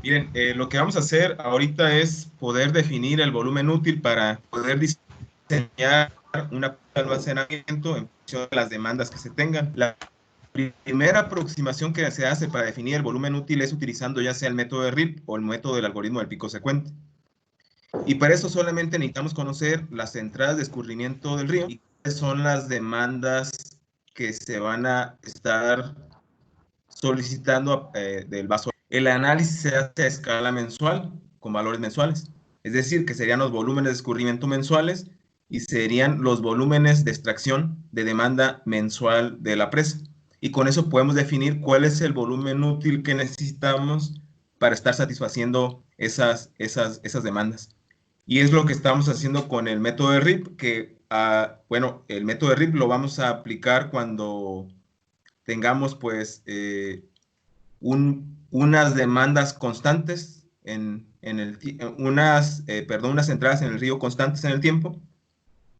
Miren, lo que vamos a hacer ahorita es poder definir el volumen útil para poder diseñar una almacenamiento en función de las demandas que se tengan. La primera aproximación que se hace para definir el volumen útil es utilizando ya sea el método de RIP o el método del algoritmo del pico secuente. Y para eso solamente necesitamos conocer las entradas de escurrimiento del río y cuáles son las demandas que se van a estar solicitando del vaso. El análisis se hace a escala mensual, con valores mensuales. Es decir, que serían los volúmenes de escurrimiento mensuales y serían los volúmenes de extracción de demanda mensual de la presa. Y con eso podemos definir cuál es el volumen útil que necesitamos para estar satisfaciendo esas demandas. Y es lo que estamos haciendo con el método de RIP, que, bueno, el método de RIP lo vamos a aplicar cuando tengamos, pues, unas demandas constantes unas entradas en el río constantes en el tiempo,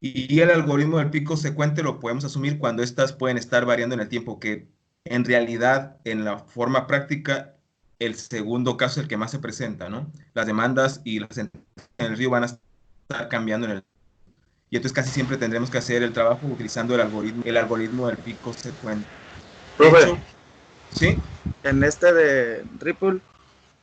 y el algoritmo del pico secuente lo podemos asumir cuando estas pueden estar variando en el tiempo, que en realidad, en la forma práctica, el segundo caso es el que más se presenta, ¿no? Las demandas y las entradas en el río van a estar cambiando y entonces casi siempre tendremos que hacer el trabajo utilizando el algoritmo del pico secuente. De Profe, hecho, ¿sí? en este de Ripple,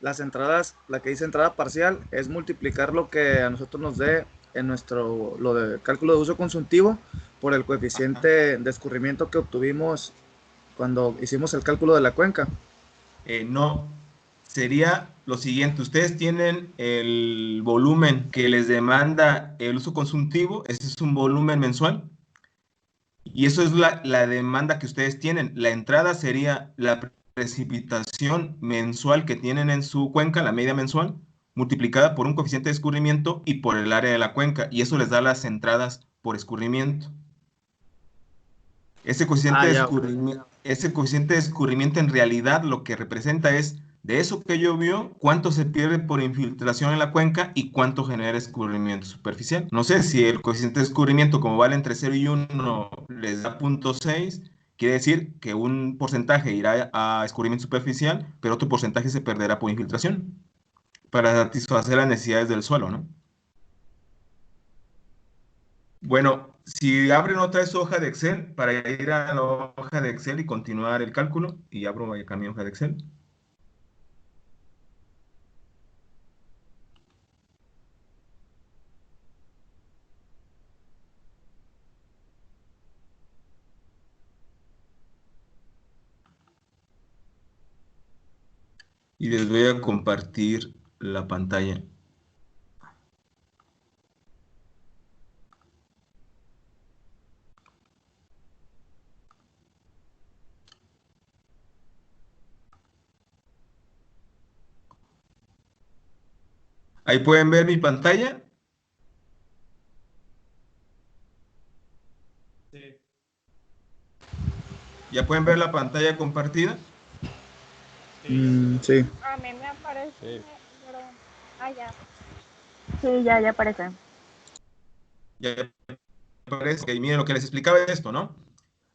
las entradas, la que dice entrada parcial, es multiplicar lo que a nosotros nos dé en lo de cálculo de uso consultivo por el coeficiente de escurrimiento que obtuvimos cuando hicimos el cálculo de la cuenca. No, sería lo siguiente: ustedes tienen el volumen que les demanda el uso consultivo, ese es un volumen mensual, y eso es la demanda que ustedes tienen. La entrada sería la precipitación mensual que tienen en su cuenca, la media mensual, multiplicada por un coeficiente de escurrimiento y por el área de la cuenca, y eso les da las entradas por escurrimiento. Ah, ya, ok. Ese coeficiente de escurrimiento en realidad lo que representa es de eso que llovió, cuánto se pierde por infiltración en la cuenca y cuánto genera escurrimiento superficial. No sé si el coeficiente de escurrimiento, como vale entre 0 y 1, les da 0.6, quiere decir que un porcentaje irá a escurrimiento superficial, pero otro porcentaje se perderá por infiltración para satisfacer las necesidades del suelo, ¿no? Bueno, si abren otra vez su hoja de Excel para ir a la hoja de Excel y continuar el cálculo, y abro acá mi hoja de Excel. Y les voy a compartir la pantalla. Ahí pueden ver mi pantalla. Sí. Ya pueden ver la pantalla compartida. Sí, ya se ve. Sí. A mí me aparece, Sí. pero... Ah, ya. Sí, ya aparece. Ya aparece. Ok, miren lo que les explicaba es esto, ¿no?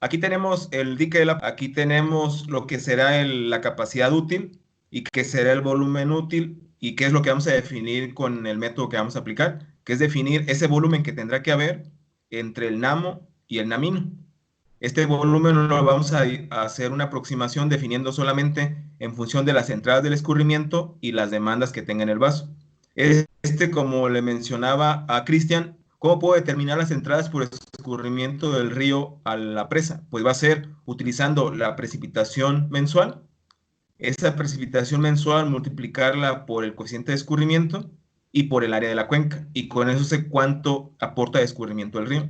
Aquí tenemos el dique aquí tenemos lo que será la capacidad útil y qué será el volumen útil y qué es lo que vamos a definir con el método que vamos a aplicar, que es definir ese volumen que tendrá que haber entre el namo y el namino. Este volumen lo vamos a hacer una aproximación definiendo solamente en función de las entradas del escurrimiento y las demandas que tenga en el vaso. Como le mencionaba a Cristian, ¿cómo puedo determinar las entradas por escurrimiento del río a la presa? Pues va a ser utilizando la precipitación mensual, esa precipitación mensual multiplicarla por el coeficiente de escurrimiento y por el área de la cuenca, y con eso sé cuánto aporta de escurrimiento el río.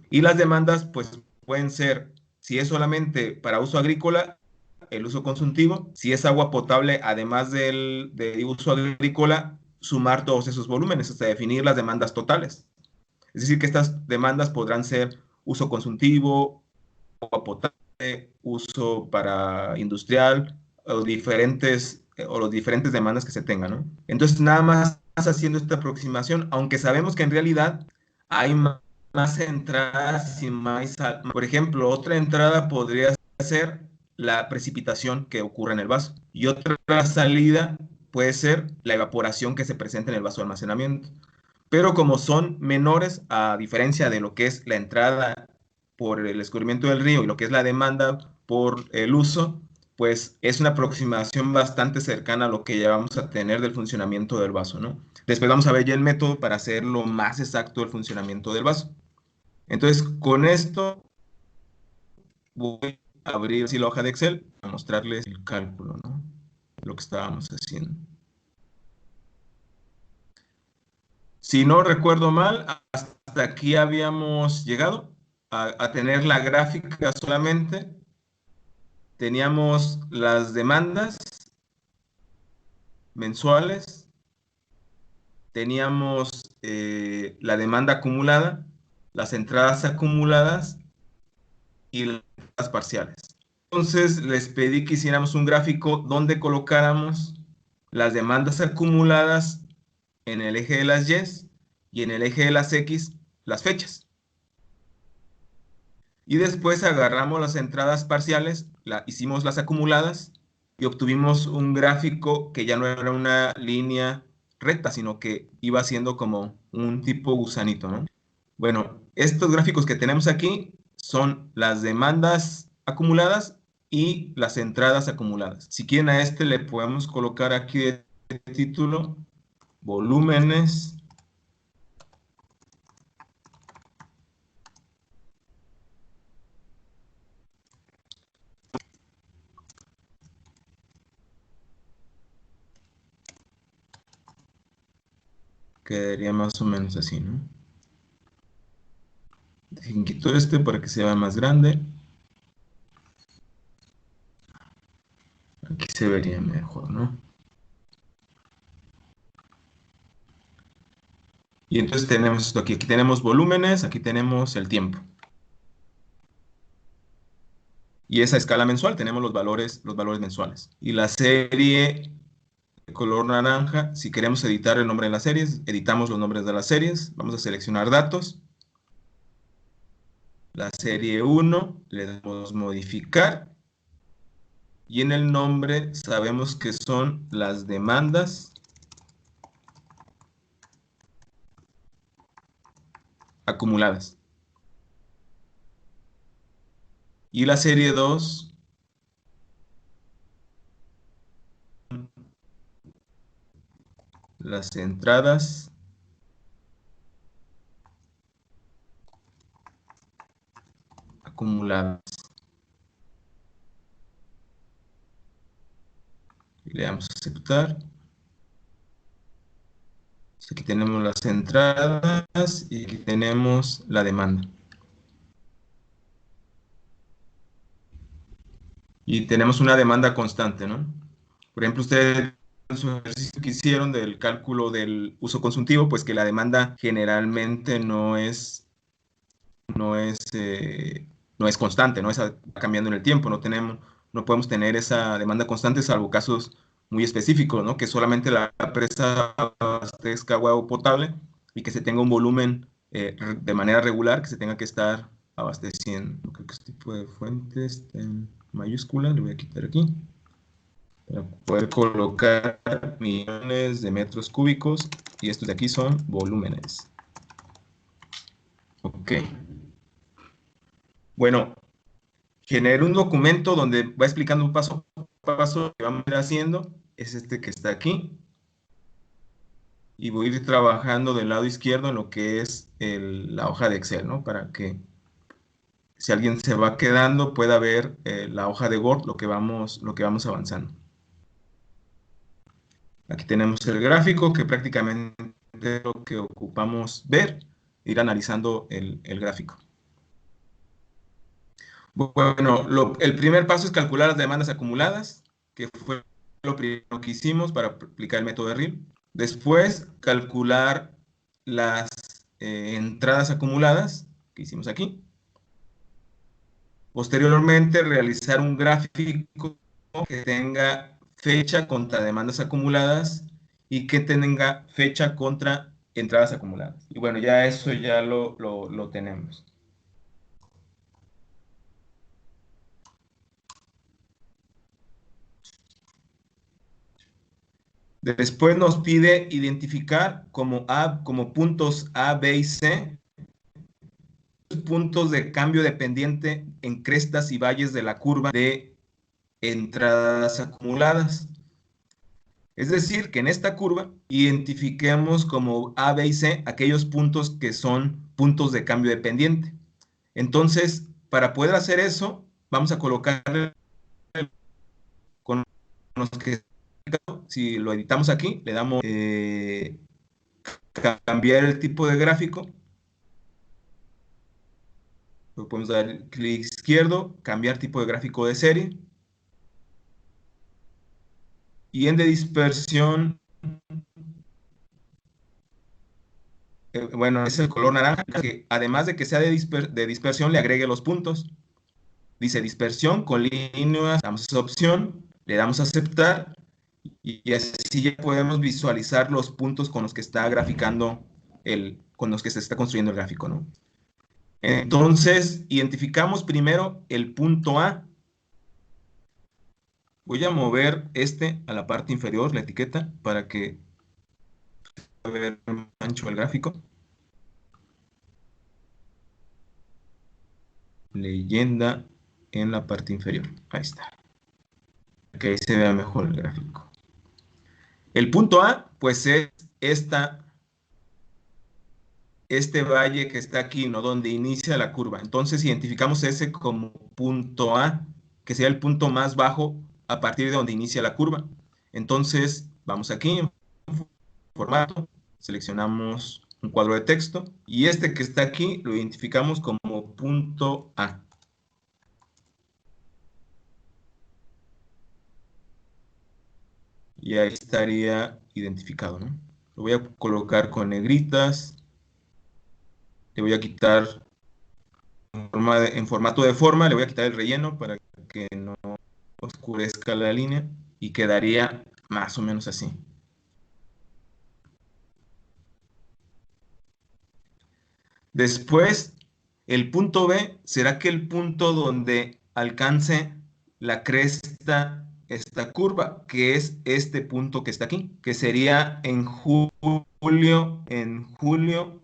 Y las demandas, pues pueden ser, si es solamente para uso agrícola, el uso consultivo; si es agua potable, además del uso agrícola, sumar todos esos volúmenes hasta definir las demandas totales. Es decir, que estas demandas podrán ser uso consultivo, agua potable, uso para industrial, o los diferentes demandas que se tengan, ¿no? Entonces, nada más haciendo esta aproximación, aunque sabemos que en realidad hay más entradas y más... Por ejemplo, otra entrada podría ser la precipitación que ocurre en el vaso, y otra salida puede ser la evaporación que se presenta en el vaso de almacenamiento. Pero como son menores, a diferencia de lo que es la entrada por el escurrimiento del río y lo que es la demanda por el uso, pues es una aproximación bastante cercana a lo que ya vamos a tener del funcionamiento del vaso, ¿no? Después vamos a ver ya el método para hacerlo más exacto el funcionamiento del vaso. Entonces, con esto voy a abrir así la hoja de Excel para mostrarles el cálculo, ¿no? Lo que estábamos haciendo. Si no recuerdo mal, hasta aquí habíamos llegado a tener la gráfica solamente. Teníamos las demandas mensuales, teníamos la demanda acumulada, las entradas acumuladas y las entradas parciales. Entonces les pedí que hiciéramos un gráfico donde colocáramos las demandas acumuladas en el eje de las Y y en el eje de las X las fechas. Y después agarramos las entradas parciales, hicimos las acumuladas y obtuvimos un gráfico que ya no era una línea recta, sino que iba siendo como un tipo gusanito, ¿no? Bueno, estos gráficos que tenemos aquí son las demandas acumuladas y las entradas acumuladas. Si quieren a este le podemos colocar aquí de título volúmenes quedaría más o menos así, ¿no? Dejen quito este para que se vea más grande. Aquí se vería mejor, ¿no? Y entonces tenemos esto aquí. Aquí tenemos volúmenes, aquí tenemos el tiempo. Y esa escala mensual tenemos los valores mensuales. Y la serie de color naranja, si queremos editar el nombre de las series, editamos los nombres de las series. Vamos a seleccionar datos. La serie 1 le damos modificar. Y en el nombre sabemos que son las demandas acumuladas. Y la serie 2 las entradas acumuladas. Le damos a aceptar. Aquí tenemos las entradas y aquí tenemos la demanda. Y tenemos una demanda constante, ¿no? Por ejemplo, ustedes en su ejercicio que hicieron del cálculo del uso consultivo, pues que la demanda generalmente no es constante, no está cambiando en el tiempo, no podemos tener esa demanda constante salvo casos muy específicos, ¿no? Que solamente la presa abastezca agua potable y que se tenga un volumen de manera regular que se tenga que estar abasteciendo. Creo que este tipo de fuente está en mayúscula, le voy a quitar aquí para poder colocar millones de metros cúbicos y estos de aquí son volúmenes. Ok. Bueno, generé un documento donde va explicando un paso a paso lo que vamos a ir haciendo. Es este que está aquí. Y voy a ir trabajando del lado izquierdo en lo que es la hoja de Excel, ¿no? Para que si alguien se va quedando pueda ver la hoja de Word, lo que vamos avanzando. Aquí tenemos el gráfico que prácticamente es lo que ocupamos ver, ir analizando el gráfico. Bueno, el primer paso es calcular las demandas acumuladas, que fue lo primero que hicimos para aplicar el método de RIL. Después, calcular las entradas acumuladas, que hicimos aquí. Posteriormente, realizar un gráfico que tenga fecha contra demandas acumuladas y que tenga fecha contra entradas acumuladas. Y bueno, ya eso ya lo tenemos. Después nos pide identificar como puntos A, B y C, puntos de cambio de pendiente en crestas y valles de la curva de entradas acumuladas. Es decir, que en esta curva identifiquemos como A, B y C aquellos puntos que son puntos de cambio de pendiente. Entonces, para poder hacer eso, vamos a colocar con los que, si lo editamos aquí, le damos cambiar el tipo de gráfico. Lo podemos dar clic izquierdo, cambiar tipo de gráfico de serie. Y en de dispersión, bueno, es el color naranja, que además de que sea de dispersión, le agregue los puntos. Dice dispersión con líneas, damos esa opción, le damos a aceptar, y así ya podemos visualizar los puntos con los que está graficando, con los que se está construyendo el gráfico, ¿no? Entonces, identificamos primero el punto A. Voy a mover a la parte inferior, la etiqueta, para que pueda ver más ancho el gráfico. Leyenda en la parte inferior. Ahí está. Para que ahí se vea mejor el gráfico. El punto A, pues es este valle que está aquí, ¿no? Donde inicia la curva. Entonces identificamos ese como punto A, que sería el punto más bajo a partir de donde inicia la curva. Entonces, vamos aquí en formato, seleccionamos un cuadro de texto, y este que está aquí lo identificamos como punto A. Y ahí estaría identificado, ¿no? Lo voy a colocar con negritas. Le voy a quitar en formato de forma, le voy a quitar el relleno para que no oscurezca la línea, y quedaría más o menos así. Después, el punto B será que el punto donde alcance la cresta esta curva, que es este punto que está aquí, que sería en julio, en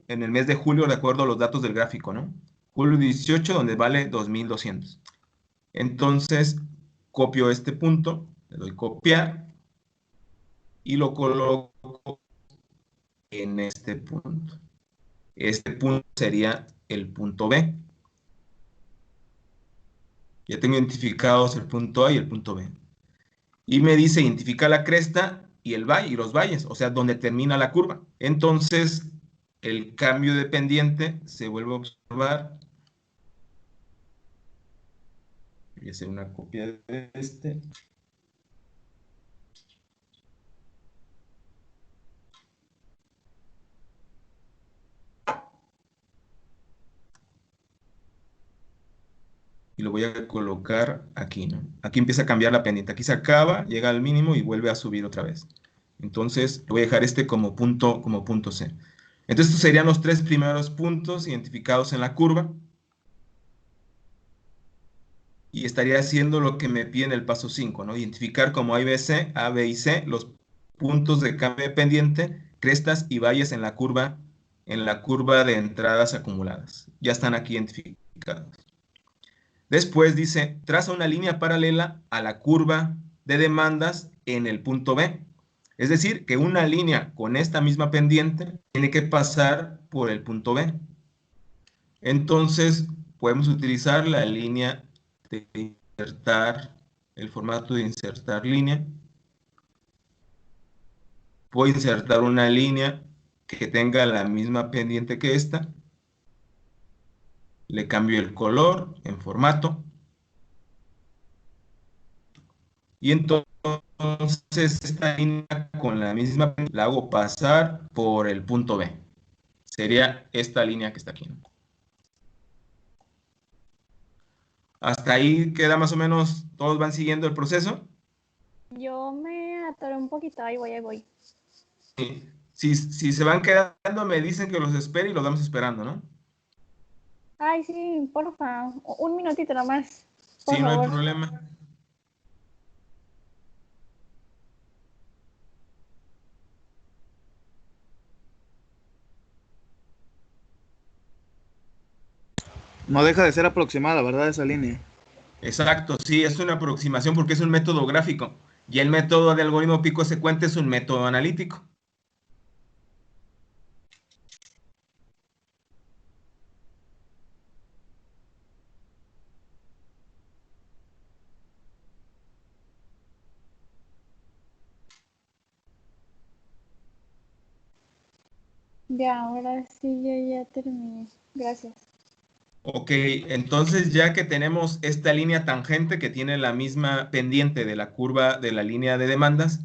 el mes de julio, de acuerdo a los datos del gráfico, ¿no? Julio 18, donde vale 2200. Entonces, copio este punto, le doy copiar y lo coloco en este punto. Este punto sería el punto B. Ya tengo identificados el punto A y el punto B. Y me dice identifica la cresta y el valle y los valles, o sea, donde termina la curva. Entonces, el cambio de pendiente se vuelve a observar. Voy a hacer una copia de este. Y lo voy a colocar aquí, ¿no? Aquí empieza a cambiar la pendiente. Aquí se acaba, llega al mínimo y vuelve a subir otra vez. Entonces, voy a dejar este como punto C. Entonces, estos serían los tres primeros puntos identificados en la curva. Y estaría haciendo lo que me pide en el paso 5, ¿no? Identificar como A, B y C, los puntos de cambio de pendiente, crestas y valles en la curva de entradas acumuladas. Ya están aquí identificados. Después dice, traza una línea paralela a la curva de demandas en el punto B. Es decir, que una línea con esta misma pendiente tiene que pasar por el punto B. Entonces, podemos utilizar la línea de insertar, el formato de insertar línea. Puedo insertar una línea que tenga la misma pendiente que esta. Le cambio el color en formato. Y entonces esta línea con la misma la hago pasar por el punto B. Sería esta línea que está aquí, ¿no? Hasta ahí queda más o menos, todos van siguiendo el proceso. Yo me atoré un poquito, ahí voy. Si se van quedando, me dicen que los espere y los vamos esperando, ¿no? Ay, sí, porfa, un minutito nomás, por Sí, no hay favor. problema. No deja de ser aproximada, ¿verdad? Esa línea. Exacto, sí, es una aproximación porque es un método gráfico. Y el método de algoritmo pico secuente es un método analítico. Ya, ahora sí, yo ya terminé. Gracias. Ok, entonces ya que tenemos esta línea tangente que tiene la misma pendiente de la curva de la línea de demandas,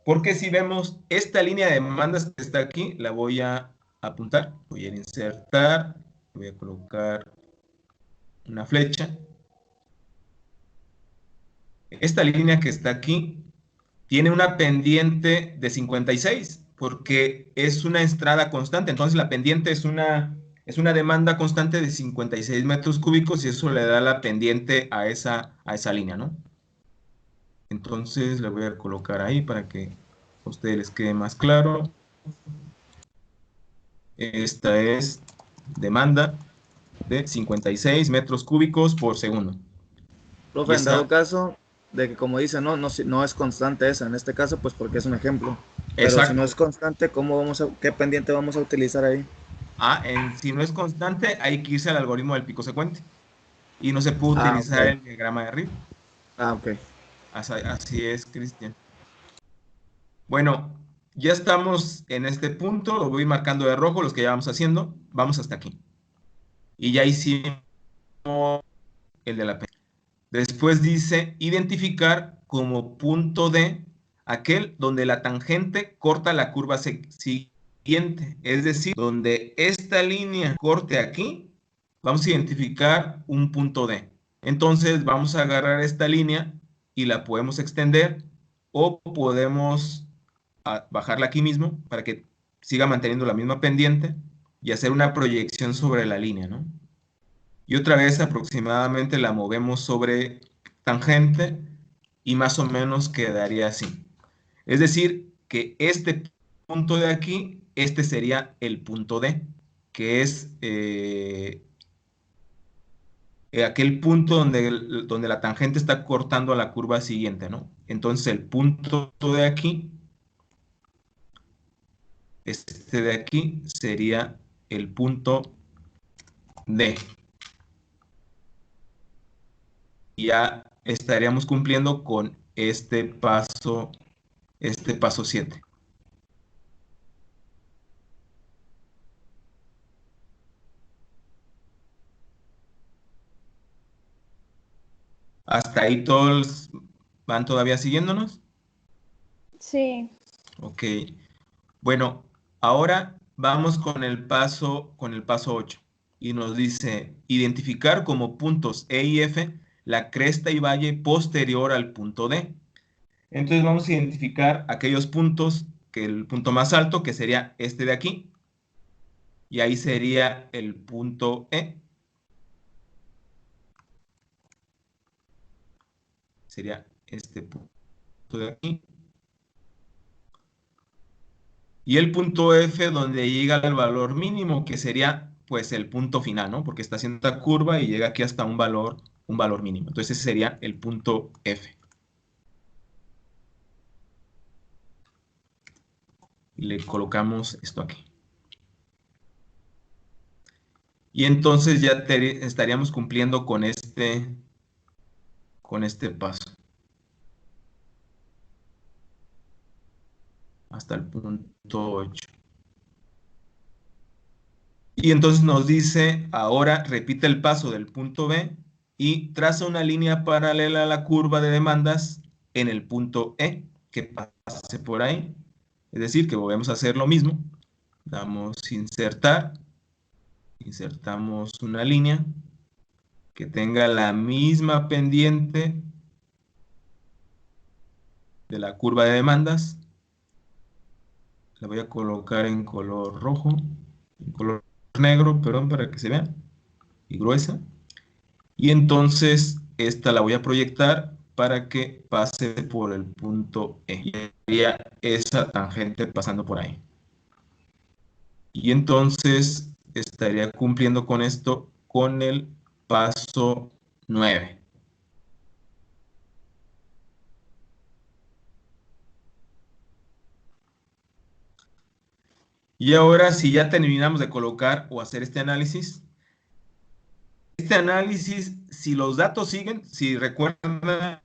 porque si vemos esta línea de demandas que está aquí, la voy a apuntar, voy a insertar, voy a colocar una flecha. Esta línea que está aquí tiene una pendiente de 56 porque es una estrada constante. Entonces la pendiente es una demanda constante de 56 metros cúbicos y eso le da la pendiente a esa línea, ¿no? Entonces le voy a colocar ahí para que a ustedes les quede más claro. Esta es demanda de 56 metros cúbicos por segundo. Y Profe, en dado esa, caso de que, como dice, no es constante esa, en este caso, pues porque es un ejemplo. Pero si no exacto. es constante, ¿qué pendiente vamos a utilizar ahí? Si no es constante, hay que irse al algoritmo del pico secuente. Y no se puede Ah, utilizar ok. el diagrama de arriba. Ah, ok. Así es, Cristian. Bueno, ya estamos en este punto, lo voy marcando de rojo, los que ya vamos haciendo, vamos hasta aquí. Y ya hicimos el de la P. Después dice identificar como punto D aquel donde la tangente corta la curva siguiente, es decir, donde esta línea corte aquí, vamos a identificar un punto D. Entonces vamos a agarrar esta línea y la podemos extender o podemos bajarla aquí mismo para que siga manteniendo la misma pendiente y hacer una proyección sobre la línea, ¿no? Y otra vez aproximadamente la movemos sobre tangente y más o menos quedaría así. Es decir, que este punto de aquí, este sería el punto D, que es aquel punto donde la tangente está cortando a la curva siguiente, ¿no? Entonces el punto de aquí, este de aquí, sería el punto D. Ya estaríamos cumpliendo con este paso 7. Hasta ahí todos van todavía siguiéndonos. Sí. Ok. Bueno, ahora vamos con el paso 8. Y nos dice identificar como puntos E y F la cresta y valle posterior al punto D. Entonces vamos a identificar aquellos puntos, que el punto más alto, que sería este de aquí, y ahí sería el punto E. Sería este punto de aquí. Y el punto F donde llega al valor mínimo, que sería pues el punto final, ¿no? Porque está haciendo esta curva y llega aquí hasta un valor mínimo. Entonces ese sería el punto F. Y le colocamos esto aquí. Y entonces ya estaríamos cumpliendo con este paso. Hasta el punto 8. Y entonces nos dice, ahora repite el paso del punto B y traza una línea paralela a la curva de demandas en el punto E, que pase por ahí. Es decir, que volvemos a hacer lo mismo. Damos insertar, insertamos una línea que tenga la misma pendiente de la curva de demandas. La voy a colocar en color rojo, en color negro, perdón, para que se vea, y gruesa. Y entonces esta la voy a proyectar para que pase por el punto E. Y haría esa tangente pasando por ahí. Y entonces estaría cumpliendo con esto con el paso 9. Y ahora, si ya terminamos de colocar o hacer este análisis, si los datos siguen, si recuerdan,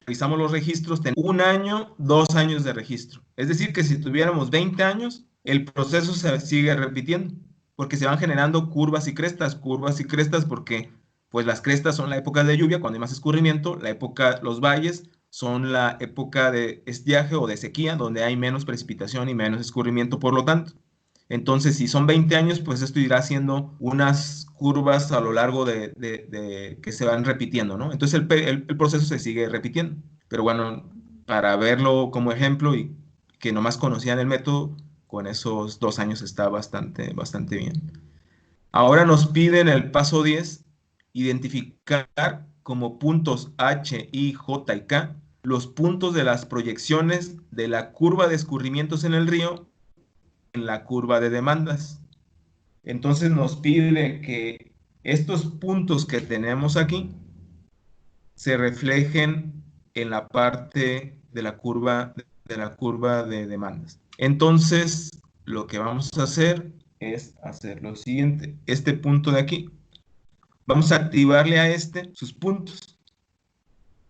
revisamos los registros, tenemos 1 año, 2 años de registro. Es decir, que si tuviéramos 20 años, el proceso se sigue repitiendo, porque se van generando curvas y crestas porque pues las crestas son la época de lluvia, cuando hay más escurrimiento, los valles son la época de estiaje o de sequía, donde hay menos precipitación y menos escurrimiento, por lo tanto. Entonces, si son 20 años, pues esto irá haciendo unas curvas a lo largo que se van repitiendo, ¿no? Entonces, el proceso se sigue repitiendo. Pero bueno, para verlo como ejemplo y que nomás conocían el método, con esos 2 años está bastante bien. Ahora nos piden el paso 10, identificar como puntos H, I, J y K los puntos de las proyecciones de la curva de escurrimientos en el río en la curva de demandas. Entonces nos pide que estos puntos que tenemos aquí se reflejen en la parte de la curva de demandas. Entonces, lo que vamos a hacer es hacer lo siguiente. Este punto de aquí, vamos a activarle a sus puntos.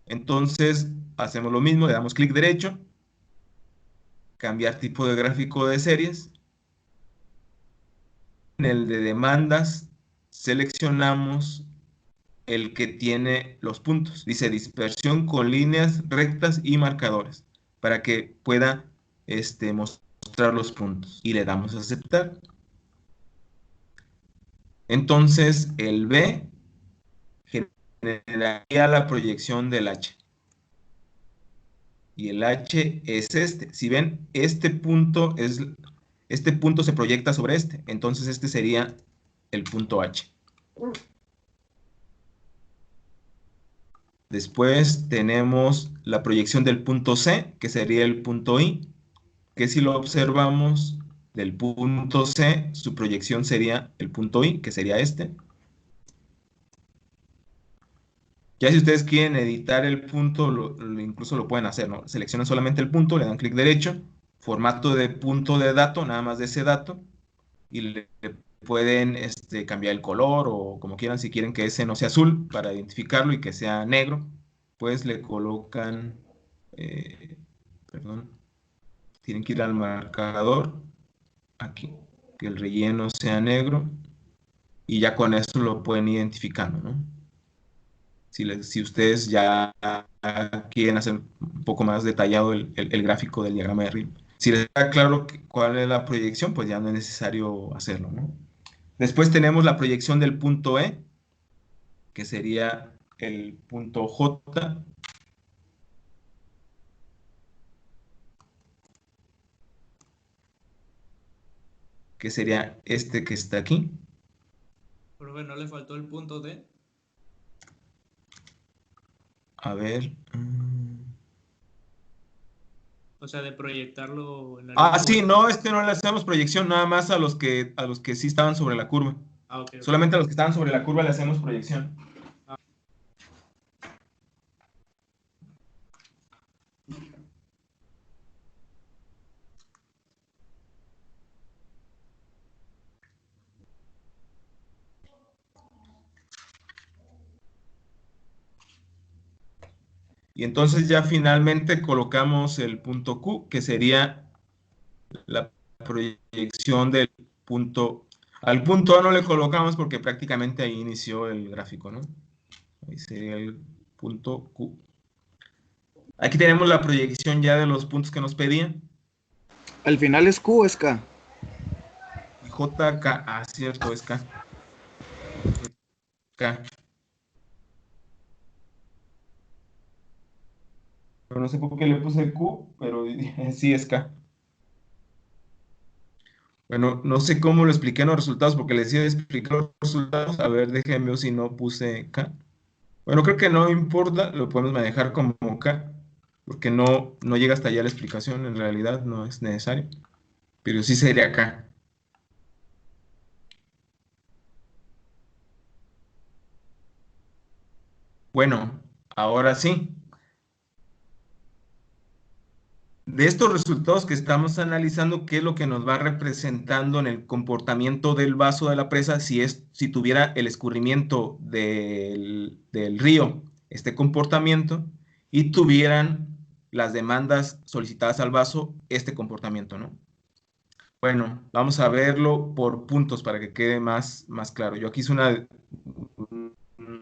Entonces, hacemos lo mismo, le damos clic derecho, cambiar tipo de gráfico de series. En el de demandas seleccionamos el que tiene los puntos. Dice dispersión con líneas rectas y marcadores para que pueda mostrar los puntos. Y le damos a aceptar. Entonces el B generaría la proyección del H. Y el H es este. Si ven, este punto se proyecta sobre este. Entonces este sería el punto H. Después tenemos la proyección del punto C, que sería el punto I, que si lo observamos del punto C, su proyección sería el punto I, que sería este. Ya si ustedes quieren editar el punto, incluso lo pueden hacer, ¿no? Seleccionan solamente el punto, le dan clic derecho, formato de punto de dato, nada más de ese dato, y le pueden cambiar el color o como quieran, si quieren que ese no sea azul para identificarlo y que sea negro, pues le colocan, perdón, tienen que ir al marcador, aquí, que el relleno sea negro, y ya con eso lo pueden identificando, ¿no? Si ustedes ya quieren hacer un poco más detallado el gráfico del diagrama de Riley. Si les está claro cuál es la proyección, pues ya no es necesario hacerlo, ¿no? Después tenemos la proyección del punto E, que sería el punto J. Que sería este que está aquí. Profe, ¿no le faltó el punto D? A ver. O sea, de proyectarlo en Ah, sí, no, no le hacemos proyección, nada más a los que sí estaban sobre la curva. Ah, ok. Solamente a los que estaban sobre la curva le hacemos proyección. Y entonces ya finalmente colocamos el punto Q, que sería la proyección del punto. Al punto A no le colocamos porque prácticamente ahí inició el gráfico, ¿no? Ahí sería el punto Q. Aquí tenemos la proyección ya de los puntos que nos pedían. ¿Al final es Q o es K? JK, cierto, es K. K. Pero no sé por qué le puse Q, pero sí es K. Bueno, no sé cómo lo expliqué en los resultados, porque les decía explicar los resultados. A ver, déjenme ver si no puse K. Bueno, creo que no importa, lo podemos manejar como K, porque no llega hasta allá la explicación, en realidad no es necesario. Pero sí sería K. Bueno, ahora sí. De estos resultados que estamos analizando, ¿qué es lo que nos va representando en el comportamiento del vaso de la presa si tuviera el escurrimiento del río este comportamiento y tuvieran las demandas solicitadas al vaso este comportamiento, ¿no? Bueno, vamos a verlo por puntos para que quede más claro. Yo aquí hice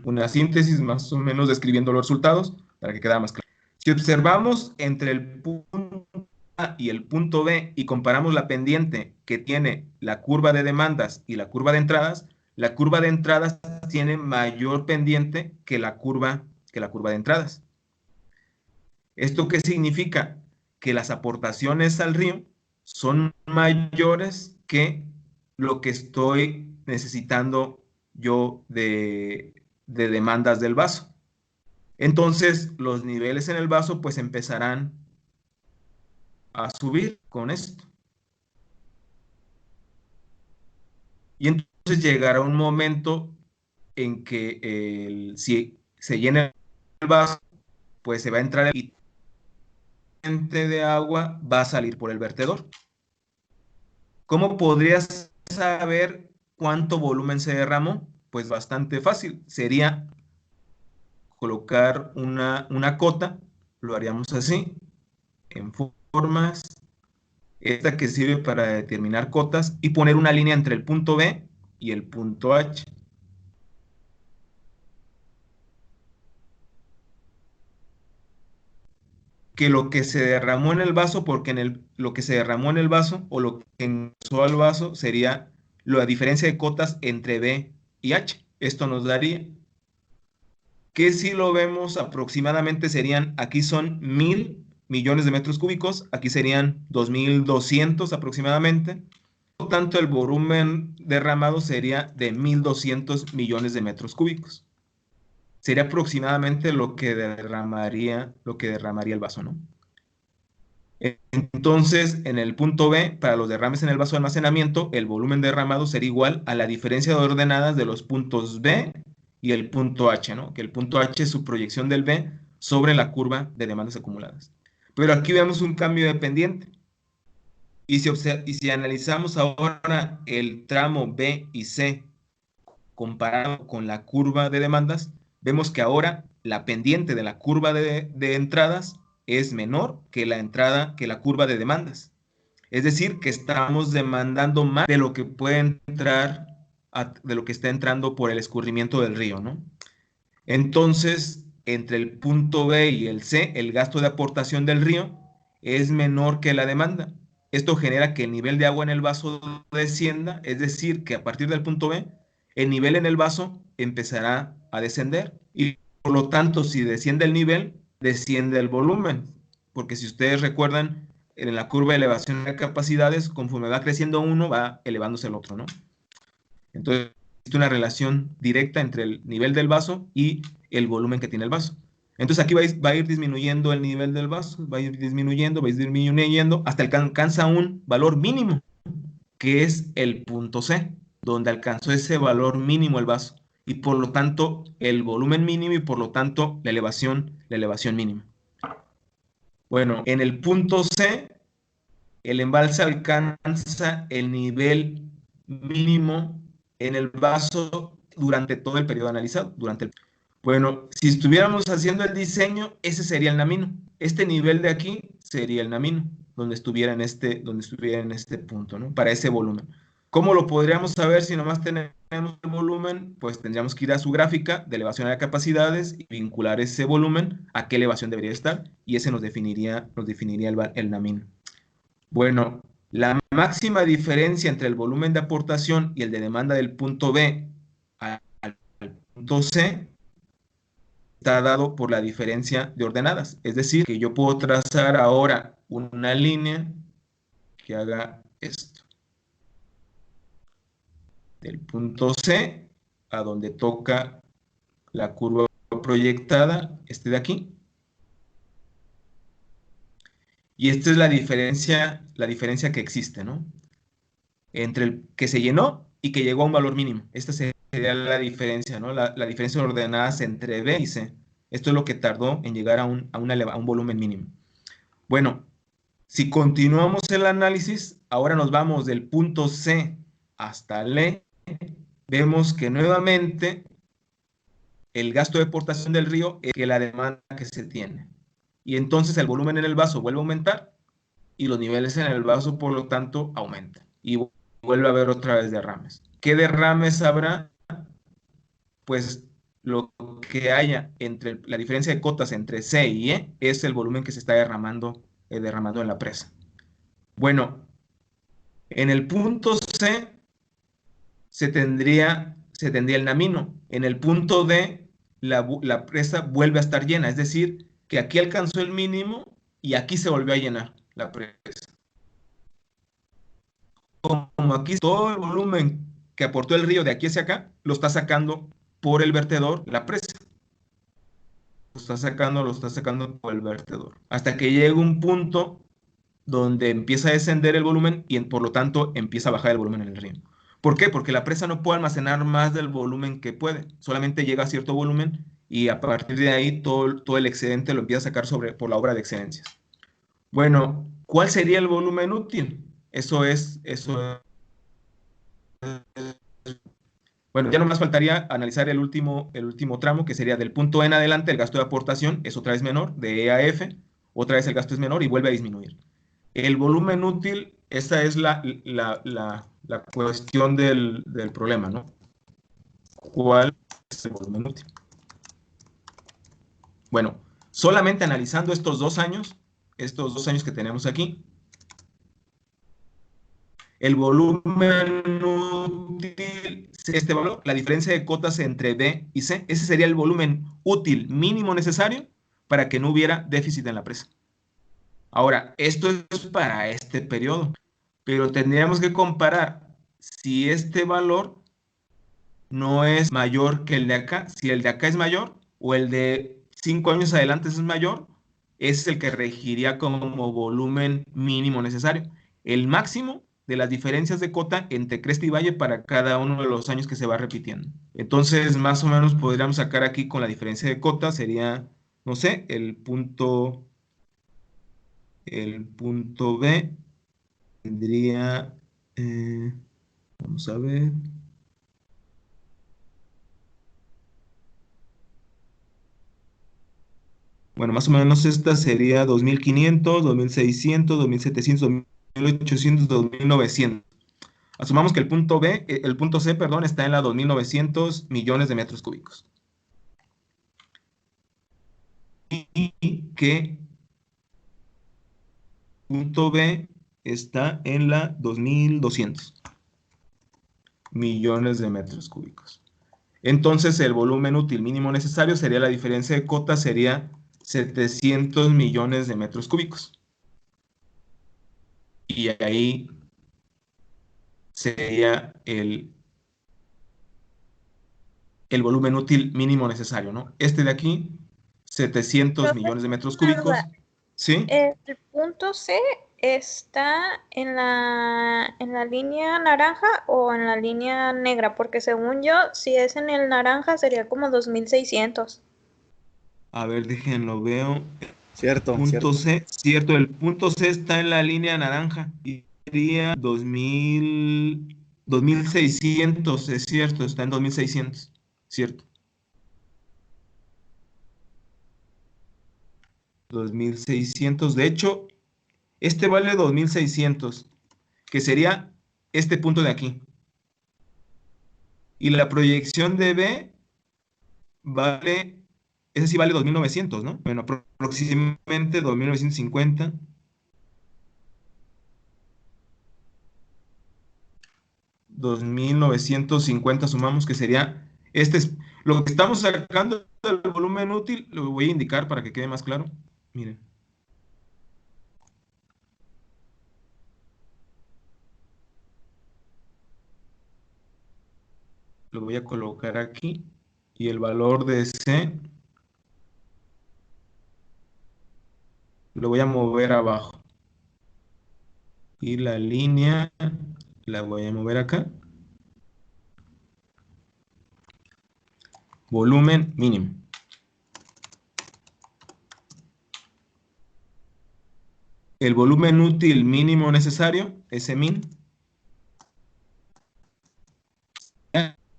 una síntesis más o menos describiendo los resultados para que quede más claro. Si observamos entre el punto A y el punto B y comparamos la pendiente que tiene la curva de demandas y la curva de entradas, la curva de entradas tiene mayor pendiente que la curva de entradas. ¿Esto qué significa? Que las aportaciones al río son mayores que lo que estoy necesitando yo de demandas del vaso. Entonces, los niveles en el vaso pues empezarán a subir con esto. Y entonces llegará un momento en que si se llena el vaso, pues se va a entrar el de agua, va a salir por el vertedor. ¿Cómo podrías saber cuánto volumen se derramó? Pues bastante fácil. Sería colocar una cota, lo haríamos así, en formas, esta que sirve para determinar cotas, y poner una línea entre el punto B y el punto H. Que lo que se derramó en el vaso, porque lo que se derramó en el vaso o lo que ingresó al vaso sería la diferencia de cotas entre B y H. Esto nos daría que si lo vemos aproximadamente serían, aquí son 1,000 millones de metros cúbicos, aquí serían 2,200 aproximadamente. Por lo tanto, el volumen derramado sería de 1,200 millones de metros cúbicos. Sería aproximadamente lo que derramaría el vaso, ¿no? Entonces, en el punto B, para los derrames en el vaso de almacenamiento, el volumen derramado sería igual a la diferencia de ordenadas de los puntos B y el punto H, ¿no? Que el punto H es su proyección del B sobre la curva de demandas acumuladas. Pero aquí vemos un cambio de pendiente. Y si analizamos ahora el tramo B y C comparado con la curva de demandas, vemos que ahora la pendiente de la curva de entradas es menor que la curva de demandas. Es decir, que estamos demandando más de lo que puede entrar, de lo que está entrando por el escurrimiento del río, ¿no? Entonces, entre el punto B y el C, el gasto de aportación del río es menor que la demanda. Esto genera que el nivel de agua en el vaso descienda, es decir, que a partir del punto B, el nivel en el vaso empezará a descender y por lo tanto, si desciende el nivel, desciende el volumen. Porque si ustedes recuerdan, en la curva de elevación de capacidades, conforme va creciendo uno, va elevándose el otro, ¿no? Entonces, existe una relación directa entre el nivel del vaso y el volumen que tiene el vaso. Entonces, aquí va a ir disminuyendo el nivel del vaso, va a ir disminuyendo, hasta que alcanza un valor mínimo, que es el punto C, donde alcanzó ese valor mínimo el vaso, y por lo tanto, el volumen mínimo y por lo tanto, la elevación mínima. Bueno, en el punto C, el embalse alcanza el nivel mínimo en el vaso durante todo el periodo analizado. Bueno, si estuviéramos haciendo el diseño, ese sería el namino. Este nivel de aquí sería el namino, donde estuviera en este punto, ¿no? Para ese volumen. ¿Cómo lo podríamos saber si nomás tenemos el volumen? Pues tendríamos que ir a su gráfica de elevación de capacidades y vincular ese volumen a qué elevación debería estar, y ese nos definiría el namino. Bueno, la máxima diferencia entre el volumen de aportación y el de demanda del punto B al punto C está dado por la diferencia de ordenadas. Es decir, que yo puedo trazar ahora una línea que haga esto. Del punto C a donde toca la curva proyectada, este de aquí. Y esta es la diferencia que existe, ¿no? Entre el que se llenó y que llegó a un valor mínimo. Esta sería la diferencia, ¿no? La diferencia de ordenadas entre B y C. Esto es lo que tardó en llegar a un volumen mínimo. Bueno, si continuamos el análisis, ahora nos vamos del punto C hasta el E, vemos que nuevamente el gasto de aportación del río es que la demanda que se tiene. Y entonces el volumen en el vaso vuelve a aumentar y los niveles en el vaso, por lo tanto, aumentan. Y vuelve a haber otra vez derrames. ¿Qué derrames habrá? Pues lo que haya entre la diferencia de cotas entre C y E es el volumen que se está derramando en la presa. Bueno, en el punto C se tendría el namino. En el punto D, la presa vuelve a estar llena. Es decir, que aquí alcanzó el mínimo y aquí se volvió a llenar la presa. Como aquí todo el volumen que aportó el río de aquí hacia acá, lo está sacando por el vertedor la presa. Lo está sacando por el vertedor. Hasta que llega un punto donde empieza a descender el volumen y por lo tanto empieza a bajar el volumen en el río. ¿Por qué? Porque la presa no puede almacenar más del volumen que puede. Solamente llega a cierto volumen y a partir de ahí todo el excedente lo empieza a sacar por la obra de excelencias. Bueno, ¿cuál sería el volumen útil? Eso es. Bueno, ya nomás faltaría analizar el último tramo, que sería del punto N adelante, el gasto de aportación es otra vez menor, de E a F, otra vez el gasto es menor y vuelve a disminuir. El volumen útil, esa es la cuestión del problema, ¿no? ¿Cuál es el volumen útil? Bueno, solamente analizando estos 2 años que tenemos aquí, el volumen útil, este valor, la diferencia de cotas entre B y C, ese sería el volumen útil mínimo necesario para que no hubiera déficit en la presa. Ahora, esto es para este periodo, pero tendríamos que comparar si este valor no es mayor que el de acá. Si el de acá es mayor o el de 5 años adelante es mayor, ese es el que regiría como volumen mínimo necesario. El máximo de las diferencias de cota entre cresta y valle para cada uno de los años que se va repitiendo. Entonces, más o menos podríamos sacar aquí con la diferencia de cota, sería, no sé, el punto B tendría, vamos a ver. Bueno, más o menos esta sería 2500, 2600, 2700, 2800, 2900. Asumamos que el punto C, perdón, está en la 2900 millones de metros cúbicos. Y que punto B está en la 2200 millones de metros cúbicos. Entonces, el volumen útil mínimo necesario sería la diferencia de cota, sería 700 millones de metros cúbicos. Y ahí sería el volumen útil mínimo necesario, ¿no? Este de aquí, 700 millones de metros cúbicos. ¿Sí? El punto C está en la línea naranja o en la línea negra, porque según yo, si es en el naranja sería como 2600. A ver, déjenlo veo. Cierto, Punto cierto. C, cierto, el punto C está en la línea naranja y sería 2600, es cierto, está en 2600, cierto. 2600, de hecho, este vale 2600, que sería este punto de aquí. Y la proyección de B vale, ese sí vale 2900, ¿no? Bueno, aproximadamente 2950. 2950 sumamos, que sería, lo que estamos sacando del volumen útil, lo voy a indicar para que quede más claro. Miren. Lo voy a colocar aquí y el valor de C lo voy a mover abajo. Y la línea la voy a mover acá. Volumen mínimo. el volumen útil mínimo necesario, ese min,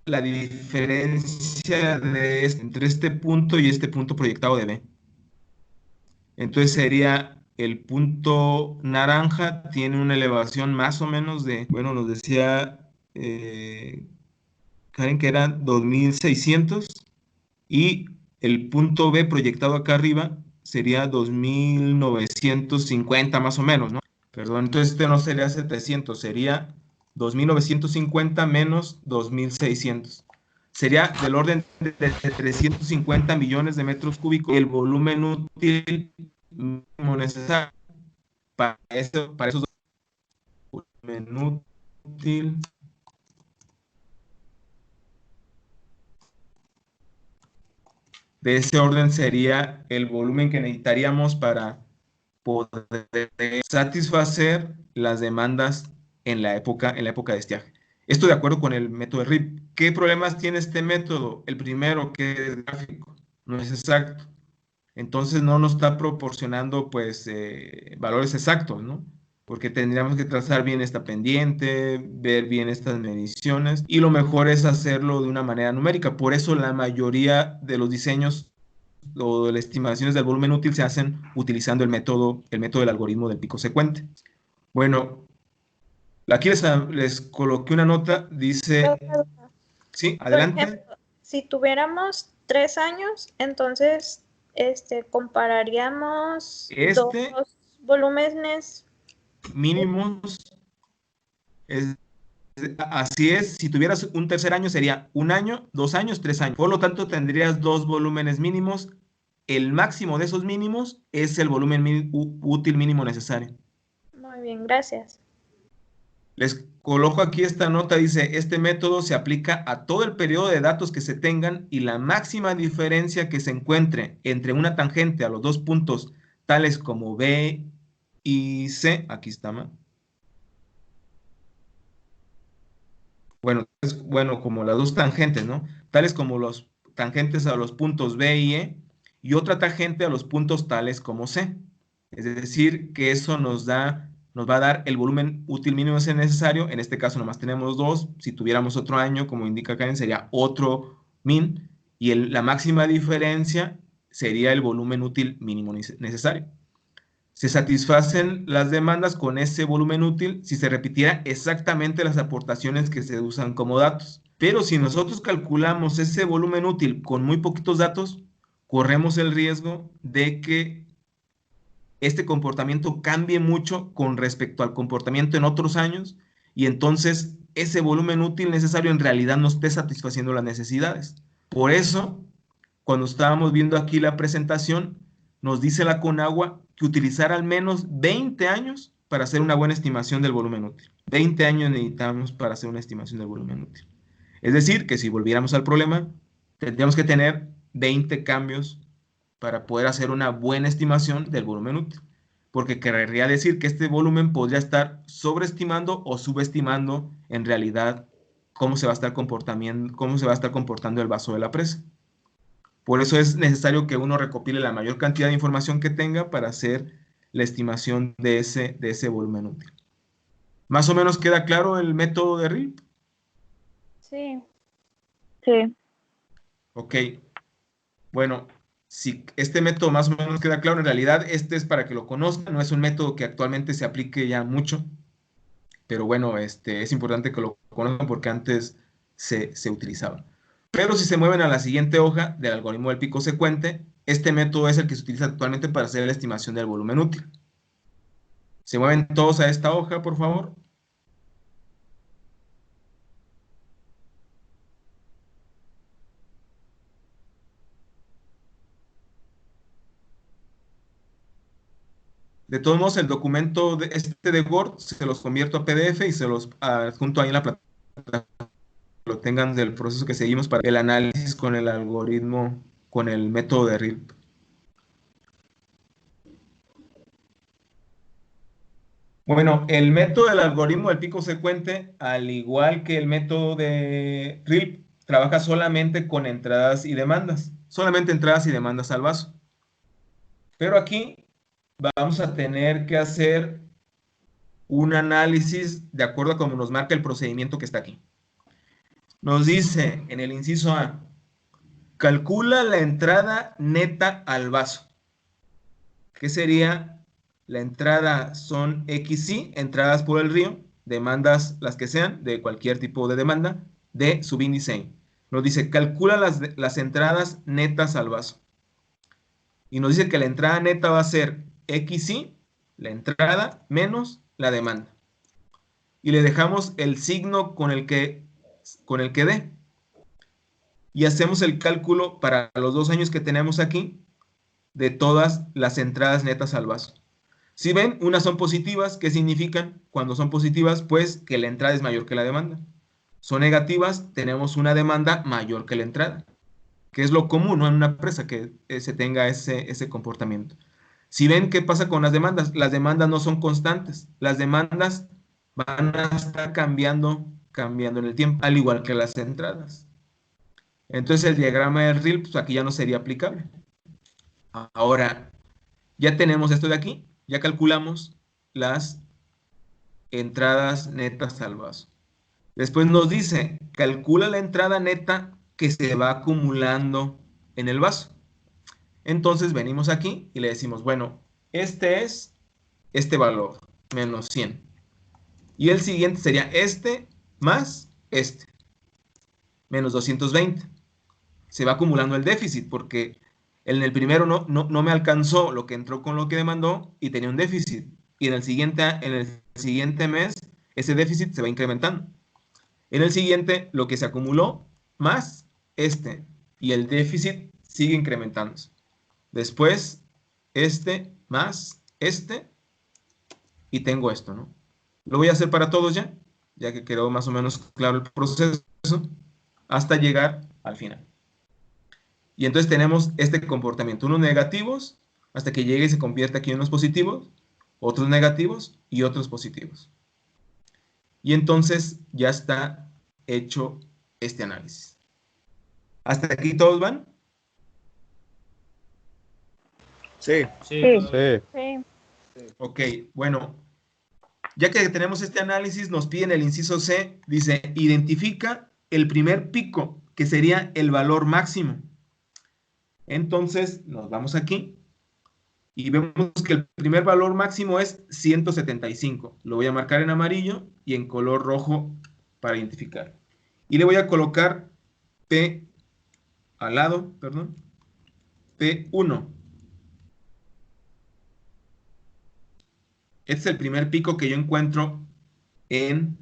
la diferencia entre este punto y este punto proyectado de B. Entonces sería el punto naranja, tiene una elevación más o menos de, bueno, nos decía Karen que eran 2600 y el punto B proyectado acá arriba sería 2950 más o menos, ¿no? Perdón, entonces este no sería 700, sería 2950 menos 2600. Sería del orden de 350 millones de metros cúbicos el volumen útil mínimo necesario para esos volumen útil de ese orden sería el volumen que necesitaríamos para poder satisfacer las demandas en la época de estiaje. Esto de acuerdo con el método de RIP. ¿Qué problemas tiene este método? El primero, que es gráfico, no es exacto. Entonces no nos está proporcionando pues valores exactos, ¿no? Porque tendríamos que trazar bien esta pendiente, ver bien estas mediciones y lo mejor es hacerlo de una manera numérica. Por eso la mayoría de los diseños o de las estimaciones del volumen útil se hacen utilizando el método del algoritmo del pico secuente. Bueno, aquí les coloqué una nota, dice... Sí, adelante. Por ejemplo, si tuviéramos 3 años, entonces compararíamos dos volúmenes mínimos. Así es, si tuvieras un tercer año sería 1 año, 2 años, 3 años. Por lo tanto, tendrías 2 volúmenes mínimos. El máximo de esos mínimos es el volumen útil mínimo necesario. Muy bien, gracias. Les coloco aquí esta nota, dice, este método se aplica a todo el periodo de datos que se tengan y la máxima diferencia que se encuentre entre una tangente a los dos puntos tales como B y C, aquí está, ¿no? Bueno, como las dos tangentes, ¿no? Tales como los tangentes a los puntos B y E y otra tangente a los puntos tales como C. Es decir, que eso nos va a dar el volumen útil mínimo necesario. En este caso nomás tenemos 2. Si tuviéramos otro año, como indica Karen, sería otro min. Y la máxima diferencia sería el volumen útil mínimo necesario. Se satisfacen las demandas con ese volumen útil si se repitiera exactamente las aportaciones que se usan como datos. Pero si nosotros calculamos ese volumen útil con muy poquitos datos, corremos el riesgo de que este comportamiento cambie mucho con respecto al comportamiento en otros años y entonces ese volumen útil necesario en realidad no esté satisfaciendo las necesidades. Por eso, cuando estábamos viendo aquí la presentación, nos dice la Conagua que utilizar al menos 20 años para hacer una buena estimación del volumen útil. 20 años necesitamos para hacer una estimación del volumen útil. Es decir, que si volviéramos al problema, tendríamos que tener 20 cambios para poder hacer una buena estimación del volumen útil. Porque querría decir que este volumen podría estar sobreestimando o subestimando en realidad cómo se va a estar comportando el vaso de la presa. Por eso es necesario que uno recopile la mayor cantidad de información que tenga para hacer la estimación de ese volumen útil. ¿Más o menos queda claro el método de RIP? Sí. Sí. Ok. Bueno, si este método más o menos queda claro, en realidad este es para que lo conozcan, no es un método que actualmente se aplique ya mucho, pero bueno, es importante que lo conozcan porque antes se utilizaba. Pero si se mueven a la siguiente hoja del algoritmo del pico secuente, este método es el que se utiliza actualmente para hacer la estimación del volumen útil. ¿Se mueven todos a esta hoja, por favor? De todos modos, el documento de Word se los convierto a PDF y se los adjunto ahí en la plataforma. Lo tengan del proceso que seguimos para el análisis con el algoritmo, con el método de RIP. Bueno, el método del algoritmo del pico secuente, al igual que el método de RIP, trabaja solamente con entradas y demandas. Solamente entradas y demandas al vaso. Pero aquí vamos a tener que hacer un análisis de acuerdo a cómo nos marca el procedimiento que está aquí. Nos dice en el inciso A, calcula la entrada neta al vaso. ¿Qué sería? La entrada son XY, entradas por el río, demandas las que sean, de cualquier tipo de demanda, de subíndice I. Nos dice, calcula las entradas netas al vaso. Y nos dice que la entrada neta va a ser XY, la entrada, menos la demanda. Y le dejamos el signo con el que dé. Y hacemos el cálculo para los 2 años que tenemos aquí de todas las entradas netas al vaso. Si ven, unas son positivas, ¿qué significan? Cuando son positivas, pues que la entrada es mayor que la demanda. Son negativas, tenemos una demanda mayor que la entrada, que es lo común, ¿no? En una empresa que se tenga ese comportamiento. Si ven qué pasa con las demandas no son constantes, las demandas van a estar cambiando en el tiempo, al igual que las entradas. Entonces el diagrama de RIL, pues aquí ya no sería aplicable. Ahora, ya tenemos esto de aquí, ya calculamos las entradas netas al vaso. Después nos dice, calcula la entrada neta que se va acumulando en el vaso. Entonces venimos aquí y le decimos, bueno, este es este valor, menos 100. Y el siguiente sería este más este, menos 220. Se va acumulando el déficit porque en el primero no me alcanzó lo que entró con lo que demandó y tenía un déficit. Y en el siguiente mes ese déficit se va incrementando. En el siguiente lo que se acumuló más este y el déficit sigue incrementándose. Después este más este y tengo esto, ¿no? Lo voy a hacer para todos ya que quedó más o menos claro el proceso, hasta llegar al final. Y entonces tenemos este comportamiento, unos negativos, hasta que llegue y se convierte aquí en unos positivos, otros negativos y otros positivos. Y entonces ya está hecho este análisis. ¿Hasta aquí todos van? Sí. Sí, Sí. todo bien. Sí. Ok, bueno, ya que tenemos este análisis, nos piden el inciso C, dice, identifica el primer pico, que sería el valor máximo. Entonces, nos vamos aquí y vemos que el primer valor máximo es 175. Lo voy a marcar en amarillo y en color rojo para identificar. Y le voy a colocar P al lado, perdón, P1. Este es el primer pico que yo encuentro en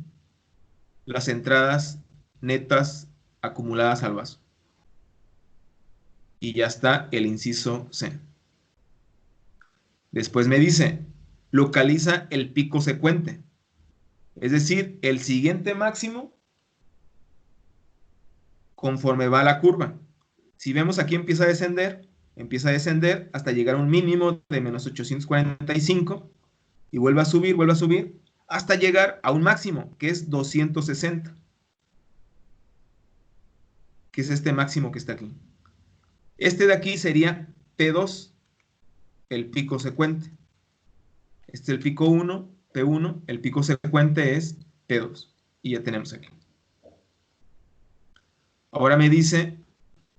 las entradas netas acumuladas al vaso. Y ya está el inciso C. Después me dice, localiza el pico secuente. Es decir, el siguiente máximo conforme va la curva. Si vemos aquí empieza a descender hasta llegar a un mínimo de menos 845 y vuelve a subir, hasta llegar a un máximo, que es 260, que es este máximo que está aquí. Este de aquí sería P2, el pico secuente. Este es el pico 1, P1, el pico secuente es P2. Y ya tenemos aquí. Ahora me dice,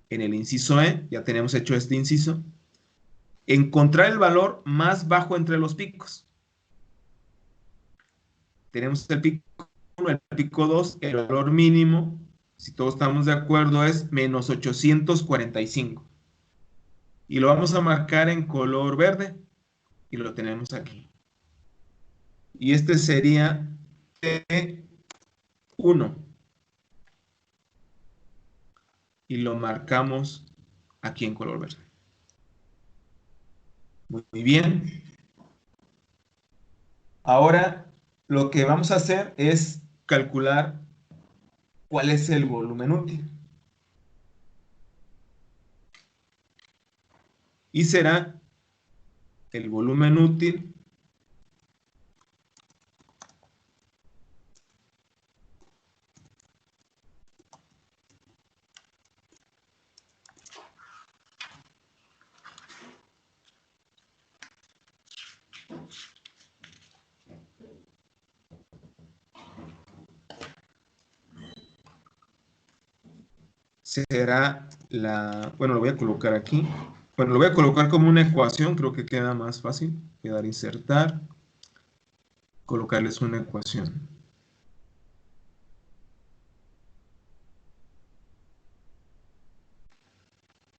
en el inciso E, ya tenemos hecho este inciso, encontrar el valor más bajo entre los picos. Tenemos el pico 1, el pico 2, el valor mínimo, si todos estamos de acuerdo, es menos 845. Y lo vamos a marcar en color verde y lo tenemos aquí. Y este sería T1. Y lo marcamos aquí en color verde. Muy bien. Ahora lo que vamos a hacer es calcular cuál es el volumen útil. Y será el volumen útil será la... Bueno, lo voy a colocar aquí. Bueno, lo voy a colocar como una ecuación, creo que queda más fácil. Voy a dar insertar, colocarles una ecuación.